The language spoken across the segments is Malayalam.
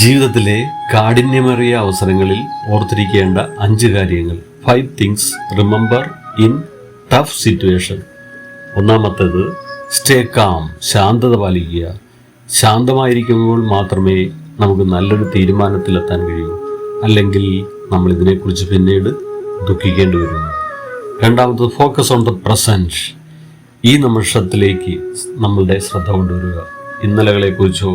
ജീവിതത്തിലെ കാഠിന്യമേറിയ അവസരങ്ങളിൽ ഓർത്തിരിക്കേണ്ട 5 കാര്യങ്ങൾ. 5 things remember in tough situation. ഒന്നാമത്തേത് സ്റ്റേ കാം, ശാന്തത പാലിക്കുക. ശാന്തമായിരിക്കുമ്പോൾ മാത്രമേ നമുക്ക് നല്ലൊരു തീരുമാനത്തിലെത്താൻ കഴിയൂ, അല്ലെങ്കിൽ നമ്മൾ ഇതിനെക്കുറിച്ച് പിന്നീട് ദുഃഖിക്കേണ്ടി വരുന്നു. രണ്ടാമത്തത് ഫോക്കസ് ഓൺ ദ പ്രസൻറ്റ്. ഈ നിമിഷത്തിലേക്ക് നമ്മളുടെ ശ്രദ്ധ കൊണ്ടുവരിക. ഇന്നലകളെക്കുറിച്ചോ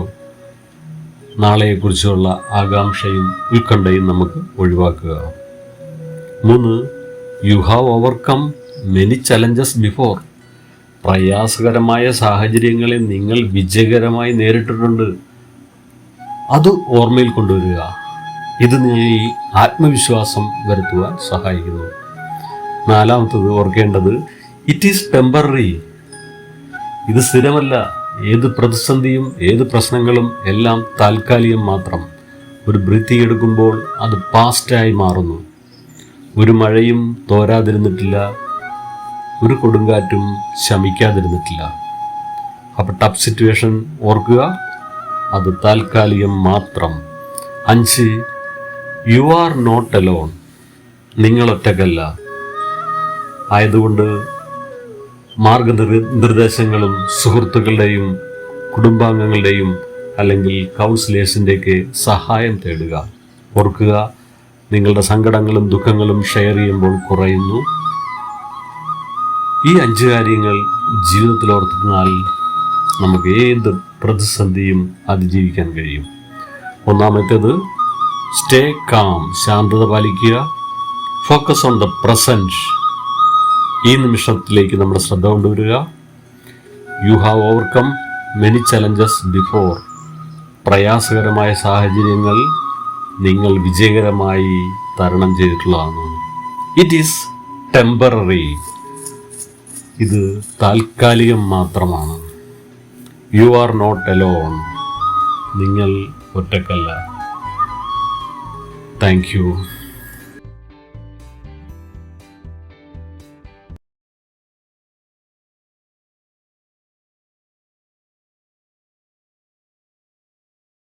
നാളെയെക്കുറിച്ചുള്ള ആകാംക്ഷയും ഉത്കണ്ഠയും നമുക്ക് ഒഴിവാക്കുക. 3. U have overcome many challenges before. പ്രയാസകരമായ സാഹചര്യങ്ങളെ നിങ്ങൾ വിജയകരമായി നേരിട്ടിട്ടുണ്ട്. അത് ഓർമ്മയിൽ കൊണ്ടുവരിക. ഇത് നിങ്ങളിൽ ആത്മവിശ്വാസം വരുത്തുവാൻ സഹായിക്കുന്നു. 4. ഓർക്കേണ്ടത് ഇറ്റ് ഈസ് ടെമ്പററി. ഇത് സ്ഥിരമല്ല. ഏത് പ്രതിസന്ധിയും ഏത് പ്രശ്നങ്ങളും എല്ലാം താൽക്കാലികം മാത്രം. ഒരു ബ്രീത്തിങ് എടുക്കുമ്പോൾ അത് പാസ്റ്റായി മാറുന്നു. ഒരു മഴയും തോരാതിരുന്നിട്ടില്ല, ഒരു കൊടുങ്കാറ്റും ശമിക്കാതിരുന്നിട്ടില്ല. അപ്പോൾ ടഫ് സിറ്റുവേഷൻ ഓർക്കുക, അത് താൽക്കാലികം മാത്രം. 5. You are not alone. നിങ്ങൾ ഒറ്റക്കല്ല. ആയതുകൊണ്ട് മാർഗനിർദ്ദേശങ്ങളും സുഹൃത്തുക്കളുടെയും കുടുംബാംഗങ്ങളുടെയും അല്ലെങ്കിൽ കൗൺസിലേഴ്സിൻ്റെയൊക്കെ സഹായം തേടുക. ഓർക്കുക, നിങ്ങളുടെ സങ്കടങ്ങളും ദുഃഖങ്ങളും ഷെയർ ചെയ്യുമ്പോൾ കുറയുന്നു. ഈ 5 കാര്യങ്ങൾ ജീവിതത്തിൽ ഓർത്തിരുന്നാൽ നമുക്ക് ഏത് പ്രതിസന്ധിയും അതിജീവിക്കാൻ കഴിയും. ഒന്നാമത്തേത് സ്റ്റേ കാം, ശാന്തത പാലിക്കുക. Focus on the present. ഈ നിമിഷത്തിലേക്ക് നമ്മുടെ ശ്രദ്ധ കൊണ്ടുവരിക. You have overcome many challenges before. പ്രയാസകരമായ സാഹചര്യങ്ങൾ നിങ്ങൾ വിജയകരമായി തരണം ചെയ്തിട്ടുള്ളതാണ്. It is temporary. ഇത് താൽക്കാലികം മാത്രമാണ്. You are not alone. നിങ്ങൾ ഒറ്റക്കല്ല. Thank you.